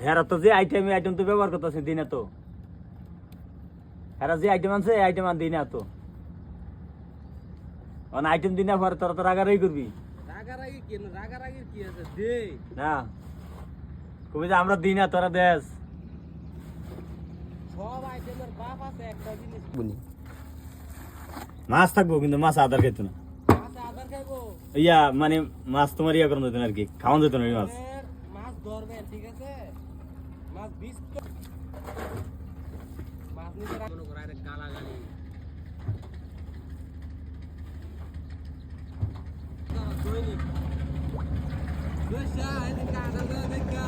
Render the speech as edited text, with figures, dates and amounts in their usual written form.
হেরা তো যে আইটেম তো ব্যবহার করতেছে দিনে তো হেরা যে আইটেম আনছে এই আইটেম আন দিনে তো আইটেম দিনে পরে তোরা তো রাগারাগি করবি না কবি যে আমরা দিই না তোরা দেশ মাছ থাকবো কিন্তু মাছ আদার খাইতো না ইয়া মানে মাছ তোমার ইয়া করানো যেত না আর কি খাওয়ানো যেত না মাছ মাছ ধরবেন ঠিক আছে মাছ বিষ মাছ নিতে মনে করে আরে গালাগালি দৈনিক দোষা এই কাঁচা দেখা